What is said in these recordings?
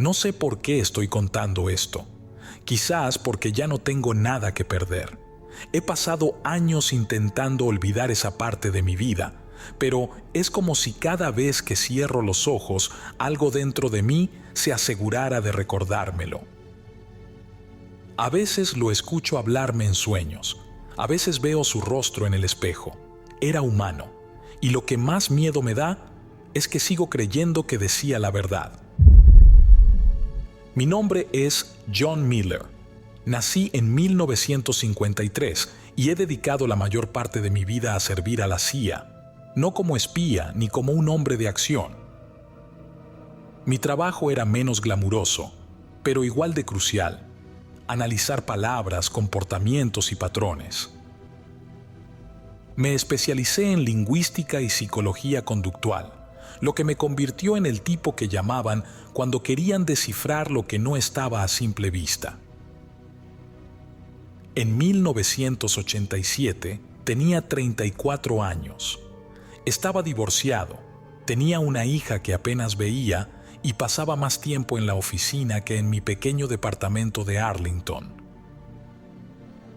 No sé por qué estoy contando esto. Quizás porque ya no tengo nada que perder. He pasado años intentando olvidar esa parte de mi vida, pero es como si cada vez que cierro los ojos, algo dentro de mí se asegurara de recordármelo. A veces lo escucho hablarme en sueños, a veces veo su rostro en el espejo. Era humano, y lo que más miedo me da es que sigo creyendo que decía la verdad. Mi nombre es John Miller. Nací en 1953 y he dedicado la mayor parte de mi vida a servir a la CIA, no como espía ni como un hombre de acción. Mi trabajo era menos glamuroso, pero igual de crucial: analizar palabras, comportamientos y patrones. Me especialicé en lingüística y psicología conductual, lo que me convirtió en el tipo que llamaban cuando querían descifrar lo que no estaba a simple vista. En 1987 tenía 34 años. Estaba divorciado, tenía una hija que apenas veía y pasaba más tiempo en la oficina que en mi pequeño departamento de Arlington.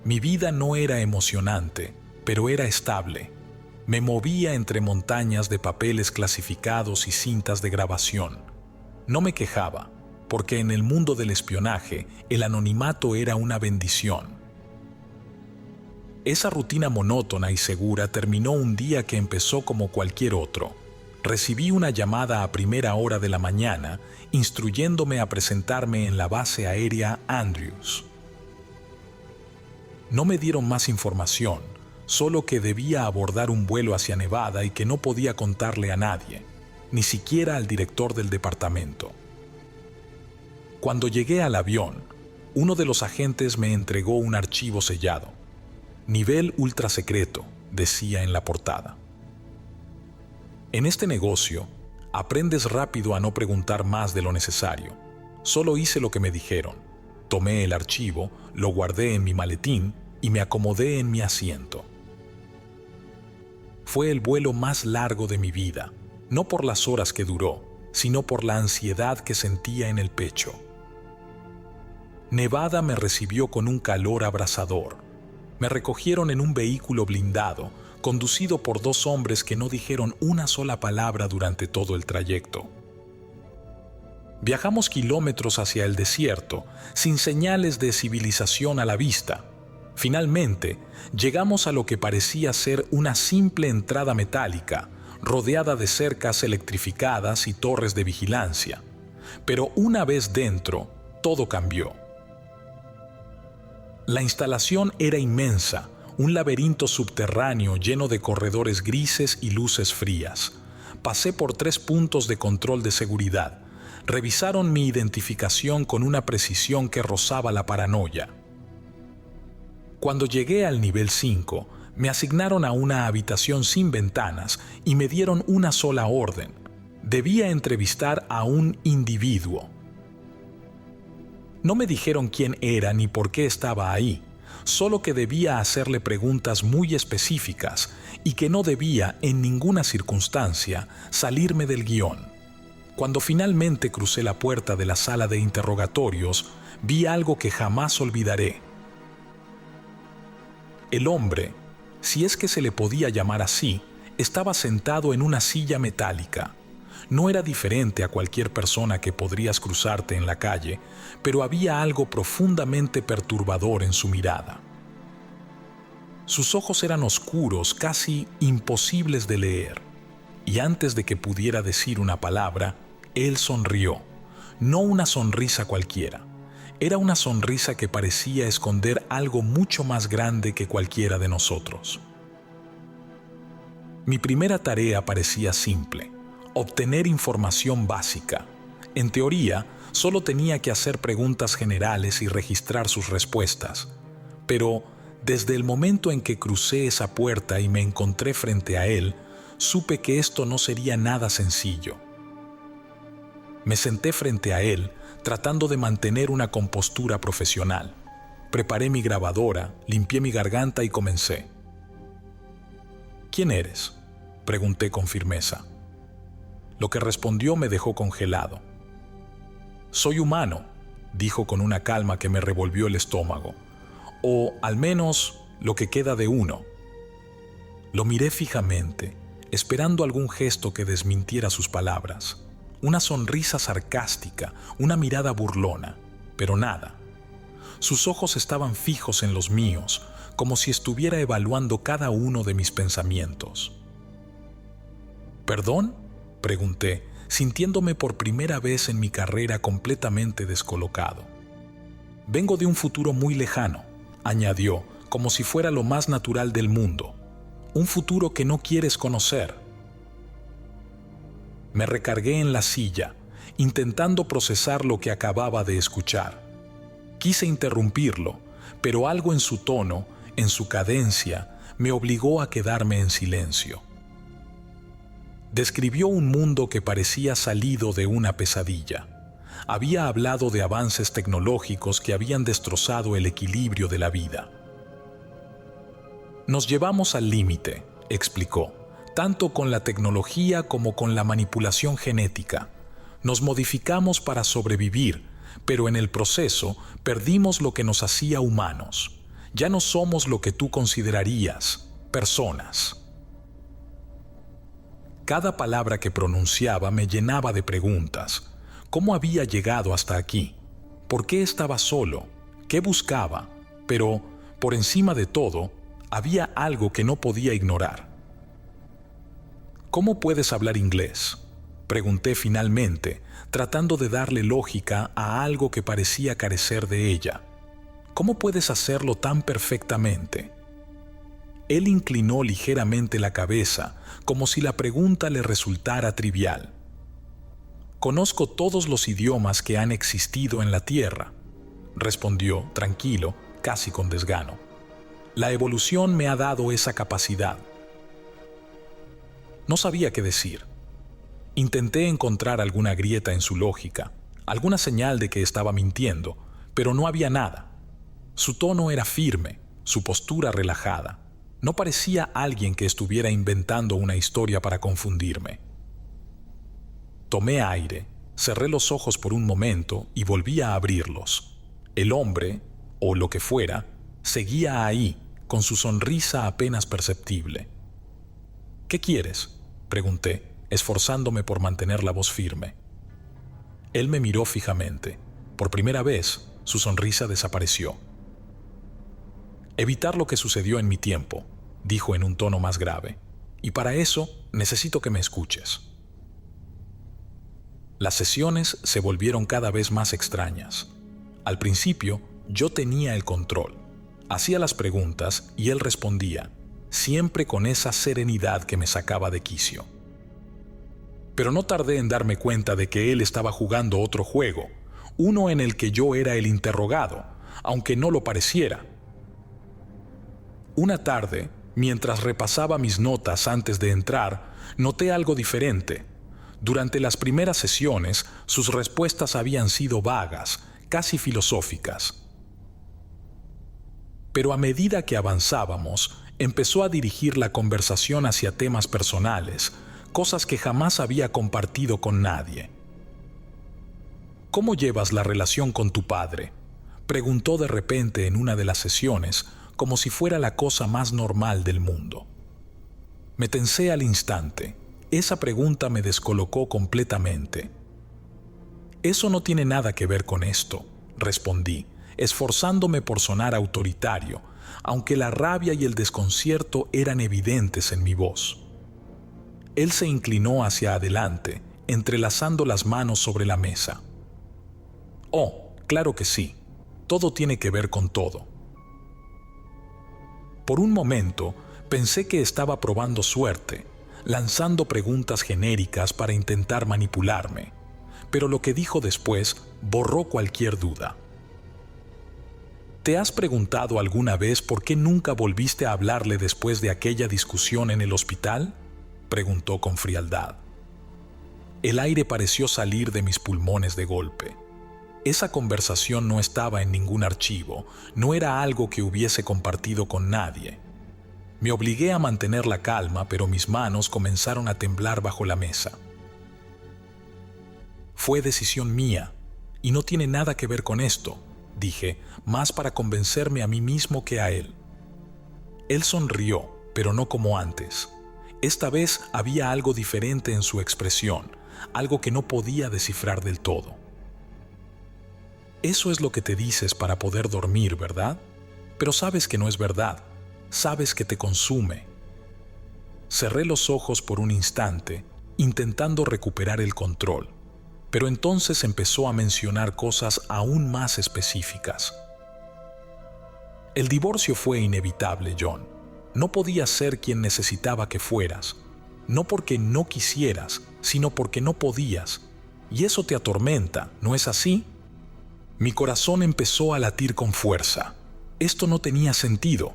Mi vida no era emocionante, pero era estable. Me movía entre montañas de papeles clasificados y cintas de grabación. No me quejaba, porque en el mundo del espionaje el anonimato era una bendición. Esa rutina monótona y segura terminó un día que empezó como cualquier otro. Recibí una llamada a primera hora de la mañana instruyéndome a presentarme en la base aérea Andrews. No me dieron más información, solo que debía abordar un vuelo hacia Nevada y que no podía contarle a nadie, ni siquiera al director del departamento. Cuando llegué al avión, uno de los agentes me entregó un archivo sellado. Nivel ultra secreto, decía en la portada. En este negocio, aprendes rápido a no preguntar más de lo necesario. Solo hice lo que me dijeron. Tomé el archivo, lo guardé en mi maletín y me acomodé en mi asiento. Fue el vuelo más largo de mi vida, no por las horas que duró, sino por la ansiedad que sentía en el pecho. Nevada me recibió con un calor abrasador. Me recogieron en un vehículo blindado, conducido por dos hombres que no dijeron una sola palabra durante todo el trayecto. Viajamos kilómetros hacia el desierto, sin señales de civilización a la vista. Finalmente, llegamos a lo que parecía ser una simple entrada metálica, rodeada de cercas electrificadas y torres de vigilancia. Pero una vez dentro, todo cambió. La instalación era inmensa, un laberinto subterráneo lleno de corredores grises y luces frías. Pasé por 3 puntos de control de seguridad. Revisaron mi identificación con una precisión que rozaba la paranoia. Cuando llegué al nivel 5, me asignaron a una habitación sin ventanas y me dieron una sola orden. Debía entrevistar a un individuo. No me dijeron quién era ni por qué estaba ahí, solo que debía hacerle preguntas muy específicas y que no debía, en ninguna circunstancia, salirme del guión. Cuando finalmente crucé la puerta de la sala de interrogatorios, vi algo que jamás olvidaré. El hombre, si es que se le podía llamar así, estaba sentado en una silla metálica. No era diferente a cualquier persona que podrías cruzarte en la calle, pero había algo profundamente perturbador en su mirada. Sus ojos eran oscuros, casi imposibles de leer, y antes de que pudiera decir una palabra, él sonrió. No una sonrisa cualquiera. Era una sonrisa que parecía esconder algo mucho más grande que cualquiera de nosotros. Mi primera tarea parecía simple: obtener información básica. En teoría, solo tenía que hacer preguntas generales y registrar sus respuestas. Pero, desde el momento en que crucé esa puerta y me encontré frente a él, supe que esto no sería nada sencillo. Me senté frente a él, tratando de mantener una compostura profesional. Preparé mi grabadora, limpié mi garganta y comencé. ¿Quién eres?, pregunté con firmeza. Lo que respondió me dejó congelado. Soy humano, dijo con una calma que me revolvió el estómago. O, al menos, lo que queda de uno. Lo miré fijamente, esperando algún gesto que desmintiera sus palabras. Una sonrisa sarcástica, una mirada burlona, pero nada. Sus ojos estaban fijos en los míos, como si estuviera evaluando cada uno de mis pensamientos. ¿Perdón?, pregunté, sintiéndome por primera vez en mi carrera completamente descolocado. Vengo de un futuro muy lejano, añadió, como si fuera lo más natural del mundo. Un futuro que no quieres conocer. Me recargué en la silla, intentando procesar lo que acababa de escuchar. Quise interrumpirlo, pero algo en su tono, en su cadencia, me obligó a quedarme en silencio. Describió un mundo que parecía salido de una pesadilla. Había hablado de avances tecnológicos que habían destrozado el equilibrio de la vida. Nos llevamos al límite, explicó, tanto con la tecnología como con la manipulación genética. Nos modificamos para sobrevivir, pero en el proceso perdimos lo que nos hacía humanos. Ya no somos lo que tú considerarías personas. Cada palabra que pronunciaba me llenaba de preguntas. ¿Cómo había llegado hasta aquí? ¿Por qué estaba solo? ¿Qué buscaba? Pero, por encima de todo, había algo que no podía ignorar. ¿Cómo puedes hablar inglés?, pregunté finalmente, tratando de darle lógica a algo que parecía carecer de ella. ¿Cómo puedes hacerlo tan perfectamente? Él inclinó ligeramente la cabeza, como si la pregunta le resultara trivial. Conozco todos los idiomas que han existido en la Tierra, respondió, tranquilo, casi con desgano. La evolución me ha dado esa capacidad. No sabía qué decir. Intenté encontrar alguna grieta en su lógica, alguna señal de que estaba mintiendo, pero no había nada. Su tono era firme, su postura relajada. No parecía alguien que estuviera inventando una historia para confundirme. Tomé aire, cerré los ojos por un momento y volví a abrirlos. El hombre, o lo que fuera, seguía ahí, con su sonrisa apenas perceptible. ¿Qué quieres?, pregunté, esforzándome por mantener la voz firme. Él me miró fijamente. Por primera vez, su sonrisa desapareció. Evitar lo que sucedió en mi tiempo, dijo en un tono más grave, y para eso necesito que me escuches. Las sesiones se volvieron cada vez más extrañas. Al principio, yo tenía el control. Hacía las preguntas y él respondía, siempre con esa serenidad que me sacaba de quicio. Pero no tardé en darme cuenta de que él estaba jugando otro juego, uno en el que yo era el interrogado, aunque no lo pareciera. Una tarde, mientras repasaba mis notas antes de entrar, noté algo diferente. Durante las primeras sesiones, sus respuestas habían sido vagas, casi filosóficas. Pero a medida que avanzábamos, empezó a dirigir la conversación hacia temas personales, cosas que jamás había compartido con nadie. ¿Cómo llevas la relación con tu padre?, preguntó de repente en una de las sesiones, como si fuera la cosa más normal del mundo. Me tensé al instante. Esa pregunta me descolocó completamente. Eso no tiene nada que ver con esto, respondí, esforzándome por sonar autoritario, aunque la rabia y el desconcierto eran evidentes en mi voz. Él se inclinó hacia adelante, entrelazando las manos sobre la mesa. Oh, claro que sí. Todo tiene que ver con todo. Por un momento, pensé que estaba probando suerte, lanzando preguntas genéricas para intentar manipularme, pero lo que dijo después borró cualquier duda. ¿Te has preguntado alguna vez por qué nunca volviste a hablarle después de aquella discusión en el hospital?, preguntó con frialdad. El aire pareció salir de mis pulmones de golpe. Esa conversación no estaba en ningún archivo, no era algo que hubiese compartido con nadie. Me obligué a mantener la calma, pero mis manos comenzaron a temblar bajo la mesa. Fue decisión mía, y no tiene nada que ver con esto, dije, más para convencerme a mí mismo que a él. Él sonrió, pero no como antes. Esta vez había algo diferente en su expresión, algo que no podía descifrar del todo. Eso es lo que te dices para poder dormir, ¿verdad? Pero sabes que no es verdad, sabes que te consume. Cerré los ojos por un instante, intentando recuperar el control, pero entonces empezó a mencionar cosas aún más específicas. El divorcio fue inevitable, John. No podías ser quien necesitaba que fueras, no porque no quisieras, sino porque no podías, y eso te atormenta, ¿no es así? Mi corazón empezó a latir con fuerza. Esto no tenía sentido.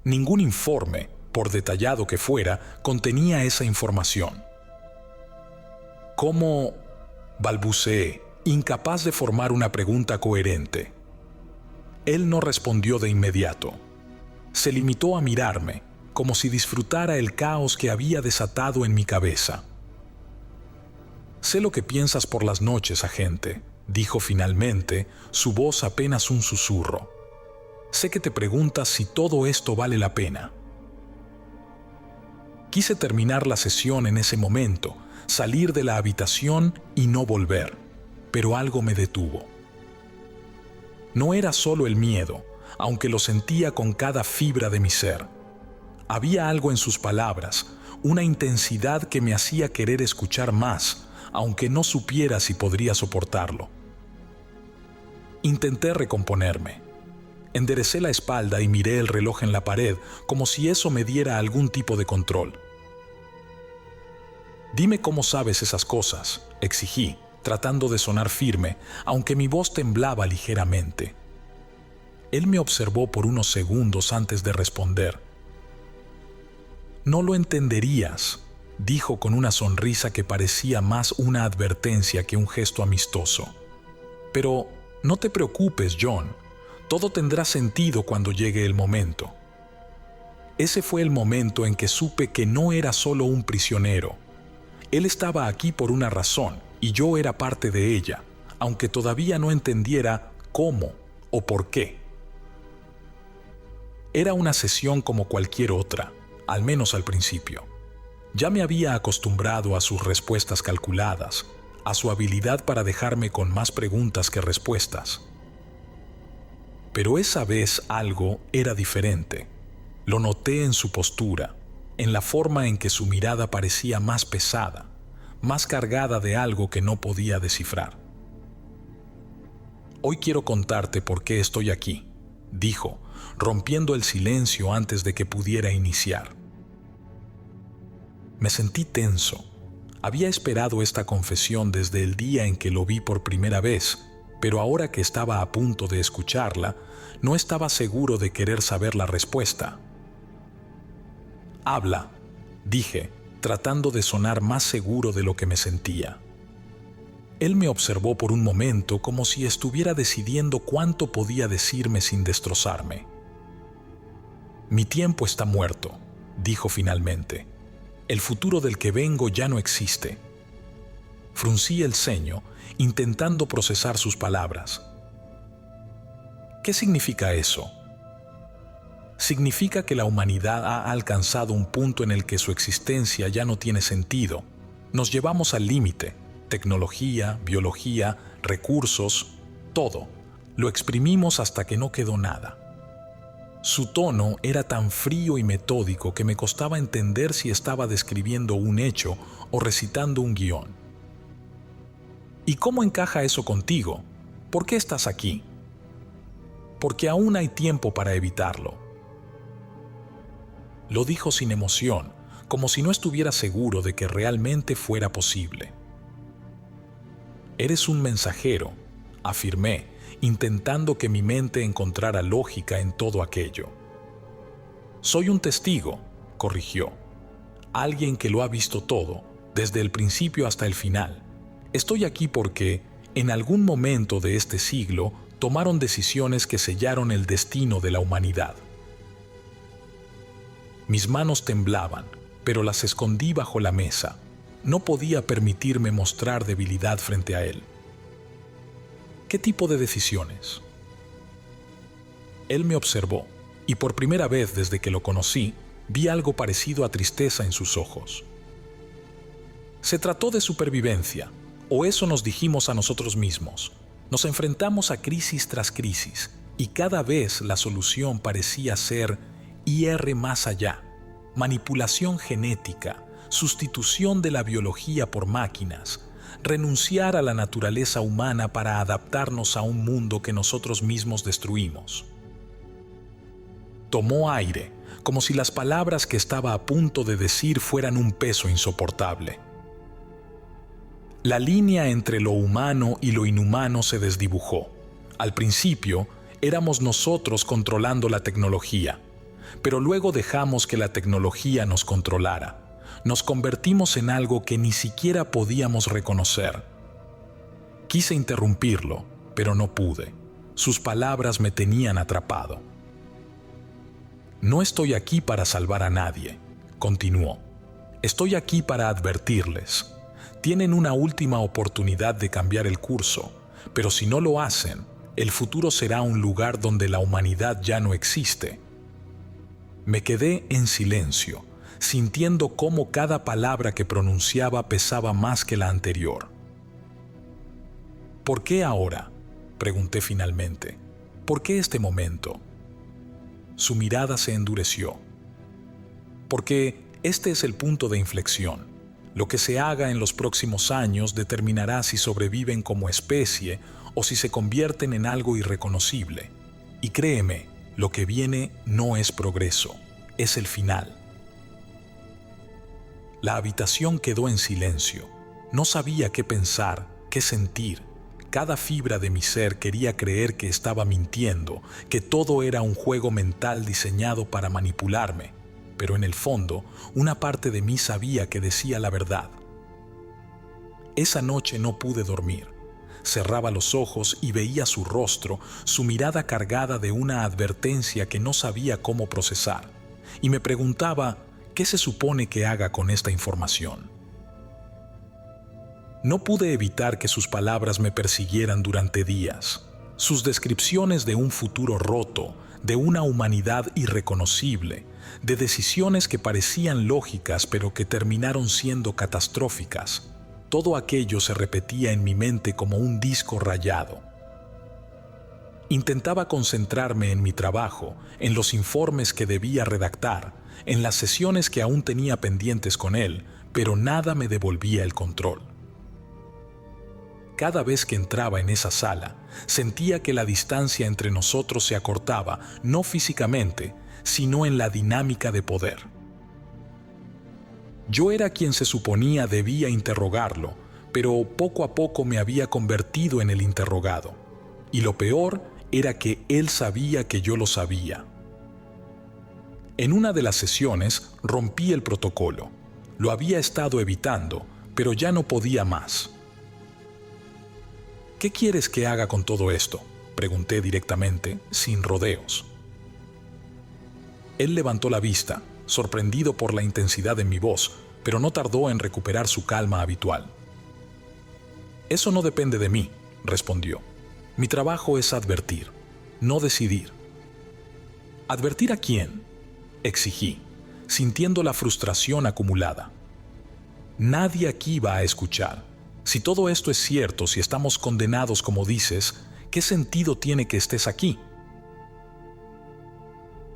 Ningún informe, por detallado que fuera, contenía esa información. ¿Cómo? Balbuceé, incapaz de formar una pregunta coherente. Él no respondió de inmediato. Se limitó a mirarme, como si disfrutara el caos que había desatado en mi cabeza. Sé lo que piensas por las noches, agente, dijo finalmente, su voz apenas un susurro. Sé que te preguntas si todo esto vale la pena. Quise terminar la sesión en ese momento, salir de la habitación y no volver, pero algo me detuvo. No era solo el miedo, aunque lo sentía con cada fibra de mi ser. Había algo en sus palabras, una intensidad que me hacía querer escuchar más, aunque no supiera si podría soportarlo. Intenté recomponerme. Enderecé la espalda y miré el reloj en la pared, como si eso me diera algún tipo de control. Dime cómo sabes esas cosas, exigí, tratando de sonar firme, aunque mi voz temblaba ligeramente. Él me observó por unos segundos antes de responder. No lo entenderías, dijo con una sonrisa que parecía más una advertencia que un gesto amistoso. Pero no te preocupes, John. Todo tendrá sentido cuando llegue el momento. Ese fue el momento en que supe que no era solo un prisionero. Él estaba aquí por una razón y yo era parte de ella, aunque todavía no entendiera cómo o por qué. Era una sesión como cualquier otra, al menos al principio. Ya me había acostumbrado a sus respuestas calculadas, a su habilidad para dejarme con más preguntas que respuestas. Pero esa vez algo era diferente. Lo noté en su postura, en la forma en que su mirada parecía más pesada, más cargada de algo que no podía descifrar. Hoy quiero contarte por qué estoy aquí, dijo, rompiendo el silencio antes de que pudiera iniciar. Me sentí tenso. Había esperado esta confesión desde el día en que lo vi por primera vez, pero ahora que estaba a punto de escucharla, no estaba seguro de querer saber la respuesta. Habla, dije, tratando de sonar más seguro de lo que me sentía. Él me observó por un momento como si estuviera decidiendo cuánto podía decirme sin destrozarme. Mi tiempo está muerto, dijo finalmente. El futuro del que vengo ya no existe. Fruncí el ceño, intentando procesar sus palabras. ¿Qué significa eso? Significa que la humanidad ha alcanzado un punto en el que su existencia ya no tiene sentido. Nos llevamos al límite. Tecnología, biología, recursos, todo. Lo exprimimos hasta que no quedó nada. Su tono era tan frío y metódico que me costaba entender si estaba describiendo un hecho o recitando un guión. ¿Y cómo encaja eso contigo? ¿Por qué estás aquí? Porque aún hay tiempo para evitarlo. Lo dijo sin emoción, como si no estuviera seguro de que realmente fuera posible. Eres un mensajero, afirmé, intentando que mi mente encontrara lógica en todo aquello. Soy un testigo, corrigió. Alguien que lo ha visto todo, desde el principio hasta el final. Estoy aquí porque, en algún momento de este siglo, tomaron decisiones que sellaron el destino de la humanidad. Mis manos temblaban, pero las escondí bajo la mesa. No podía permitirme mostrar debilidad frente a él. ¿Qué tipo de decisiones? Él me observó, y por primera vez desde que lo conocí, vi algo parecido a tristeza en sus ojos. Se trató de supervivencia, o eso nos dijimos a nosotros mismos. Nos enfrentamos a crisis tras crisis, y cada vez la solución parecía ser ir más allá: manipulación genética, sustitución de la biología por máquinas, renunciar a la naturaleza humana para adaptarnos a un mundo que nosotros mismos destruimos. Tomó aire, como si las palabras que estaba a punto de decir fueran un peso insoportable. La línea entre lo humano y lo inhumano se desdibujó. Al principio, éramos nosotros controlando la tecnología, pero luego dejamos que la tecnología nos controlara. Nos convertimos en algo que ni siquiera podíamos reconocer. Quise interrumpirlo, pero no pude. Sus palabras me tenían atrapado. No estoy aquí para salvar a nadie, continuó. Estoy aquí para advertirles. Tienen una última oportunidad de cambiar el curso, pero si no lo hacen, el futuro será un lugar donde la humanidad ya no existe. Me quedé en silencio, sintiendo cómo cada palabra que pronunciaba pesaba más que la anterior. ¿Por qué ahora?, pregunté finalmente. ¿Por qué este momento? Su mirada se endureció. Porque este es el punto de inflexión. Lo que se haga en los próximos años determinará si sobreviven como especie o si se convierten en algo irreconocible. Y créeme, lo que viene no es progreso, es el final. La habitación quedó en silencio. No sabía qué pensar, qué sentir. Cada fibra de mi ser quería creer que estaba mintiendo, que todo era un juego mental diseñado para manipularme, pero en el fondo, una parte de mí sabía que decía la verdad. Esa noche no pude dormir. Cerraba los ojos y veía su rostro, su mirada cargada de una advertencia que no sabía cómo procesar, y me preguntaba, ¿qué se supone que haga con esta información? No pude evitar que sus palabras me persiguieran durante días. Sus descripciones de un futuro roto, de una humanidad irreconocible, de decisiones que parecían lógicas pero que terminaron siendo catastróficas. Todo aquello se repetía en mi mente como un disco rayado. Intentaba concentrarme en mi trabajo, en los informes que debía redactar, en las sesiones que aún tenía pendientes con él, pero nada me devolvía el control. Cada vez que entraba en esa sala, sentía que la distancia entre nosotros se acortaba, no físicamente, sino en la dinámica de poder. Yo era quien se suponía debía interrogarlo, pero poco a poco me había convertido en el interrogado. Y lo peor era que él sabía que yo lo sabía. En una de las sesiones rompí el protocolo. Lo había estado evitando, pero ya no podía más. ¿Qué quieres que haga con todo esto?, pregunté directamente, sin rodeos. Él levantó la vista, sorprendido por la intensidad de mi voz, pero no tardó en recuperar su calma habitual. Eso no depende de mí, respondió. Mi trabajo es advertir, no decidir. ¿Advertir a quién?, exigí, sintiendo la frustración acumulada. Nadie aquí va a escuchar. Si todo esto es cierto, si estamos condenados como dices, ¿qué sentido tiene que estés aquí?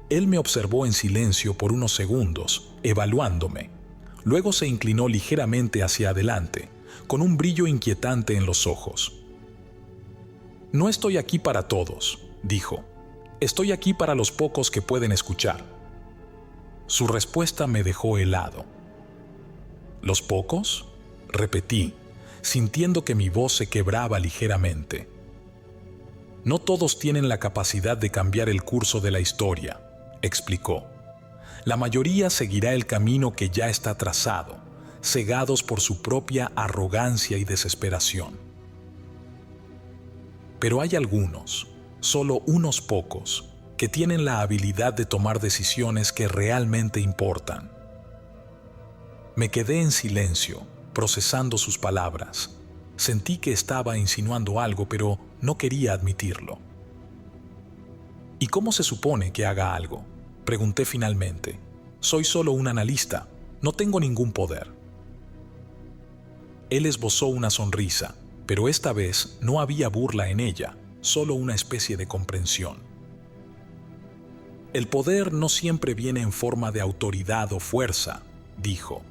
Él me observó en silencio por unos segundos, evaluándome. Luego se inclinó ligeramente hacia adelante, con un brillo inquietante en los ojos. No estoy aquí para todos, dijo. Estoy aquí para los pocos que pueden escuchar. Su respuesta me dejó helado. ¿Los pocos?, repetí, sintiendo que mi voz se quebraba ligeramente. No todos tienen la capacidad de cambiar el curso de la historia, explicó. La mayoría seguirá el camino que ya está trazado, cegados por su propia arrogancia y desesperación. Pero hay algunos, solo unos pocos, que tienen la habilidad de tomar decisiones que realmente importan. Me quedé en silencio, procesando sus palabras. Sentí que estaba insinuando algo, pero no quería admitirlo. ¿Y cómo se supone que haga algo?, pregunté finalmente. Soy solo un analista, no tengo ningún poder. Él esbozó una sonrisa, pero esta vez no había burla en ella, solo una especie de comprensión. El poder no siempre viene en forma de autoridad o fuerza, dijo.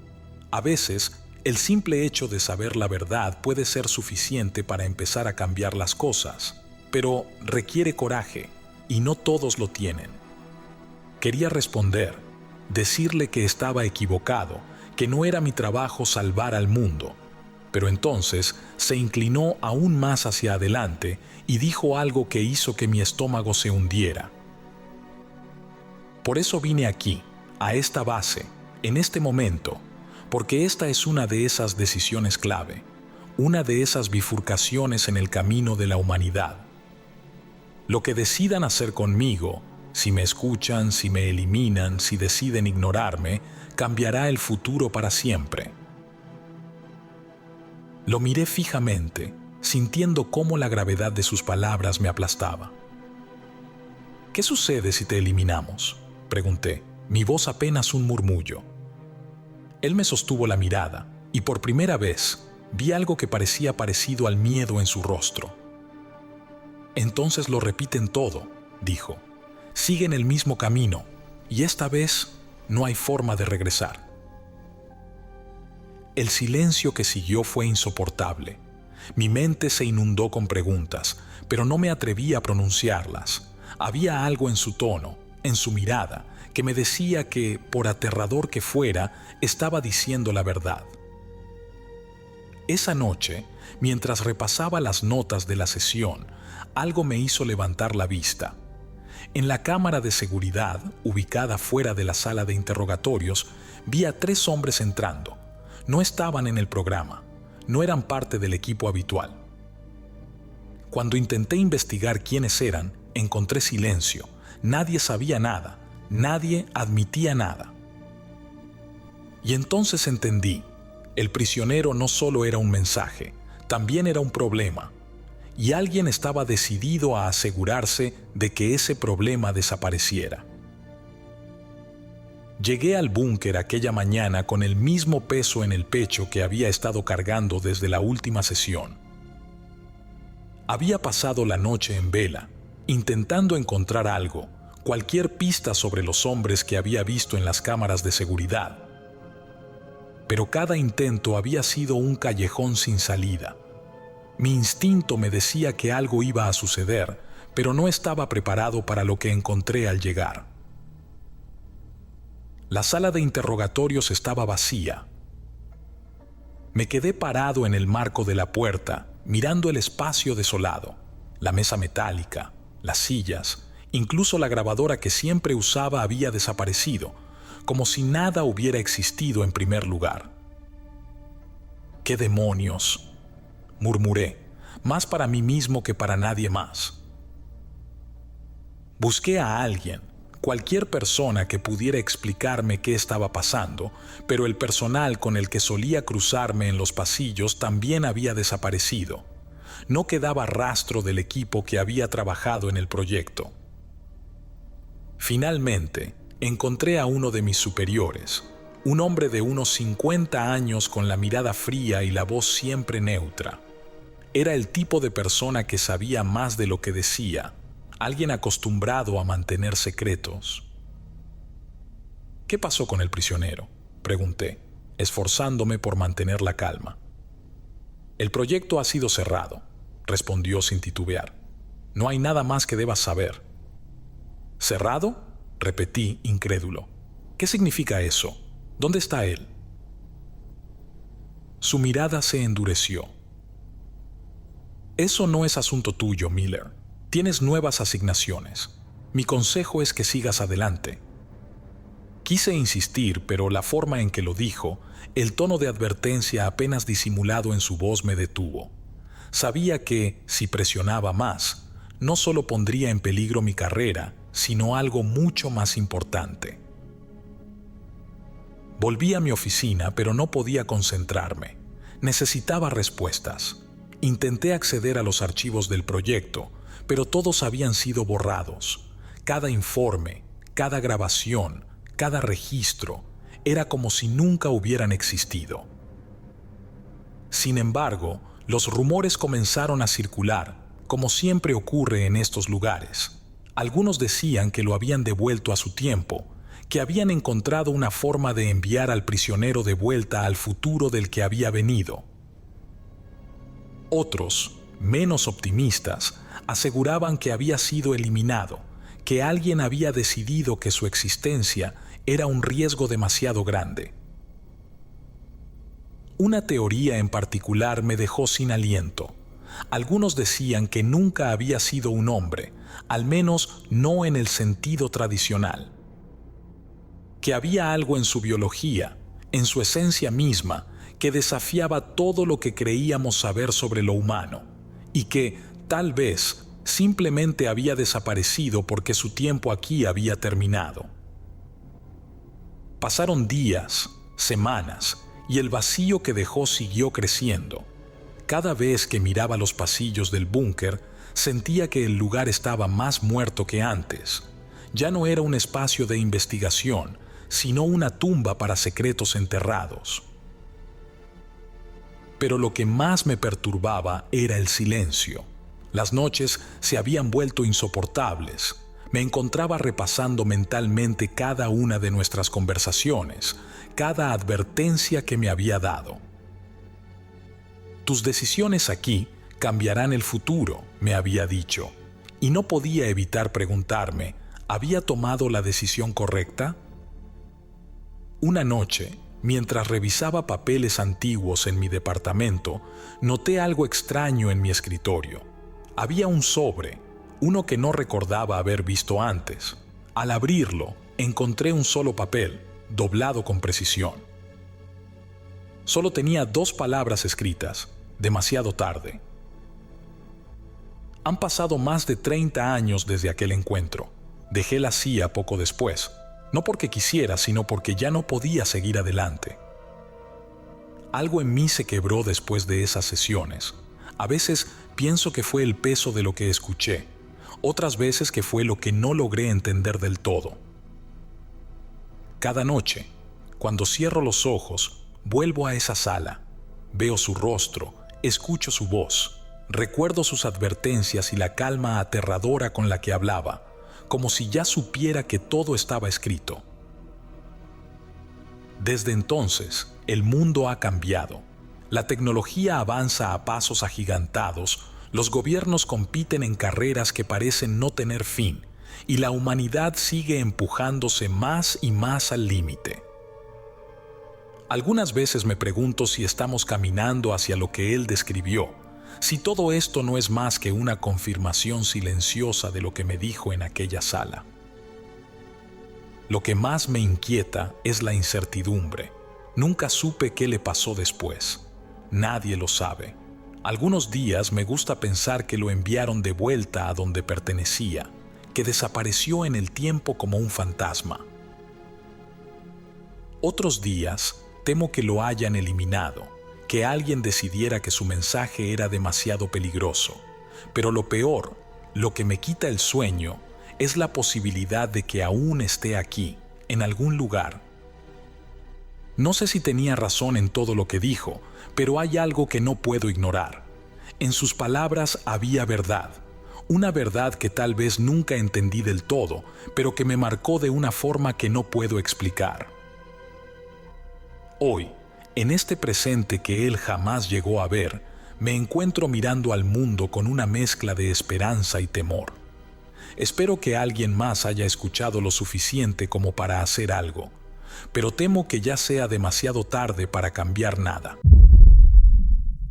A veces, el simple hecho de saber la verdad puede ser suficiente para empezar a cambiar las cosas, pero requiere coraje, y no todos lo tienen. Quería responder, decirle que estaba equivocado, que no era mi trabajo salvar al mundo, pero entonces se inclinó aún más hacia adelante y dijo algo que hizo que mi estómago se hundiera. Por eso vine aquí, a esta base, en este momento, porque esta es una de esas decisiones clave, una de esas bifurcaciones en el camino de la humanidad. Lo que decidan hacer conmigo, si me escuchan, si me eliminan, si deciden ignorarme, cambiará el futuro para siempre. Lo miré fijamente, sintiendo cómo la gravedad de sus palabras me aplastaba. ¿Qué sucede si te eliminamos?, pregunté, mi voz apenas un murmullo. Él me sostuvo la mirada, y por primera vez vi algo que parecía parecido al miedo en su rostro. Entonces lo repiten todo, dijo. Siguen el mismo camino, y esta vez no hay forma de regresar. El silencio que siguió fue insoportable. Mi mente se inundó con preguntas, pero no me atreví a pronunciarlas. Había algo en su tono, en su mirada, que me decía que, por aterrador que fuera, estaba diciendo la verdad. Esa noche, mientras repasaba las notas de la sesión, algo me hizo levantar la vista. En la cámara de seguridad, ubicada fuera de la sala de interrogatorios, vi a 3 hombres entrando. No estaban en el programa, no eran parte del equipo habitual. Cuando intenté investigar quiénes eran, encontré silencio. Nadie sabía nada, nadie admitía nada. Y entonces entendí, el prisionero no solo era un mensaje, también era un problema. Y alguien estaba decidido a asegurarse de que ese problema desapareciera. Llegué al búnker aquella mañana con el mismo peso en el pecho que había estado cargando desde la última sesión. Había pasado la noche en vela, intentando encontrar algo, cualquier pista sobre los hombres que había visto en las cámaras de seguridad. Pero cada intento había sido un callejón sin salida. Mi instinto me decía que algo iba a suceder, pero no estaba preparado para lo que encontré al llegar. La sala de interrogatorios estaba vacía. Me quedé parado en el marco de la puerta, mirando el espacio desolado, la mesa metálica, las sillas, incluso la grabadora que siempre usaba había desaparecido, como si nada hubiera existido en primer lugar. ¡Qué demonios!, murmuré, más para mí mismo que para nadie más. Busqué a alguien, cualquier persona que pudiera explicarme qué estaba pasando, pero el personal con el que solía cruzarme en los pasillos también había desaparecido. No quedaba rastro del equipo que había trabajado en el proyecto. Finalmente, encontré a uno de mis superiores, un hombre de unos 50 años con la mirada fría y la voz siempre neutra. Era el tipo de persona que sabía más de lo que decía, alguien acostumbrado a mantener secretos. ¿Qué pasó con el prisionero?, pregunté, esforzándome por mantener la calma. El proyecto ha sido cerrado, respondió sin titubear. No hay nada más que debas saber. ¿Cerrado?, repetí, incrédulo. ¿Qué significa eso? ¿Dónde está él? Su mirada se endureció. Eso no es asunto tuyo, Miller. Tienes nuevas asignaciones. Mi consejo es que sigas adelante. Quise insistir, pero la forma en que lo dijo, el tono de advertencia apenas disimulado en su voz me detuvo. Sabía que, si presionaba más, no solo pondría en peligro mi carrera, sino algo mucho más importante. Volví a mi oficina, pero no podía concentrarme. Necesitaba respuestas. Intenté acceder a los archivos del proyecto, pero todos habían sido borrados. Cada informe, cada grabación, cada registro, era como si nunca hubieran existido. Sin embargo, los rumores comenzaron a circular, como siempre ocurre en estos lugares. Algunos decían que lo habían devuelto a su tiempo, que habían encontrado una forma de enviar al prisionero de vuelta al futuro del que había venido. Otros, menos optimistas, aseguraban que había sido eliminado, que alguien había decidido que su existencia era un riesgo demasiado grande. Una teoría en particular me dejó sin aliento. Algunos decían que nunca había sido un hombre, al menos no en el sentido tradicional. Que había algo en su biología, en su esencia misma, que desafiaba todo lo que creíamos saber sobre lo humano, y que, tal vez, simplemente había desaparecido porque su tiempo aquí había terminado. Pasaron días, semanas, y el vacío que dejó siguió creciendo. Cada vez que miraba los pasillos del búnker, sentía que el lugar estaba más muerto que antes. Ya no era un espacio de investigación, sino una tumba para secretos enterrados. Pero lo que más me perturbaba era el silencio. Las noches se habían vuelto insoportables. Me encontraba repasando mentalmente cada una de nuestras conversaciones, cada advertencia que me había dado. Tus decisiones aquí cambiarán el futuro, me había dicho, y no podía evitar preguntarme, ¿había tomado la decisión correcta? Una noche, mientras revisaba papeles antiguos en mi departamento, noté algo extraño en mi escritorio. Había un sobre, uno que no recordaba haber visto antes. Al abrirlo, encontré un solo papel, doblado con precisión. Solo tenía 2 palabras escritas, demasiado tarde. Han pasado más de 30 años desde aquel encuentro. Dejé la CIA poco después, no porque quisiera, sino porque ya no podía seguir adelante. Algo en mí se quebró después de esas sesiones. A veces pienso que fue el peso de lo que escuché, otras veces que fue lo que no logré entender del todo. Cada noche, cuando cierro los ojos, vuelvo a esa sala. Veo su rostro, escucho su voz, recuerdo sus advertencias y la calma aterradora con la que hablaba, como si ya supiera que todo estaba escrito. Desde entonces, el mundo ha cambiado. La tecnología avanza a pasos agigantados, los gobiernos compiten en carreras que parecen no tener fin, y la humanidad sigue empujándose más y más al límite. Algunas veces me pregunto si estamos caminando hacia lo que él describió, si todo esto no es más que una confirmación silenciosa de lo que me dijo en aquella sala. Lo que más me inquieta es la incertidumbre. Nunca supe qué le pasó después. Nadie lo sabe. Algunos días me gusta pensar que lo enviaron de vuelta a donde pertenecía, que desapareció en el tiempo como un fantasma. Otros días temo que lo hayan eliminado, que alguien decidiera que su mensaje era demasiado peligroso. Pero lo peor, lo que me quita el sueño, es la posibilidad de que aún esté aquí, en algún lugar. No sé si tenía razón en todo lo que dijo, pero hay algo que no puedo ignorar. En sus palabras había verdad, una verdad que tal vez nunca entendí del todo, pero que me marcó de una forma que no puedo explicar. Hoy, en este presente que él jamás llegó a ver, me encuentro mirando al mundo con una mezcla de esperanza y temor. Espero que alguien más haya escuchado lo suficiente como para hacer algo, pero temo que ya sea demasiado tarde para cambiar nada.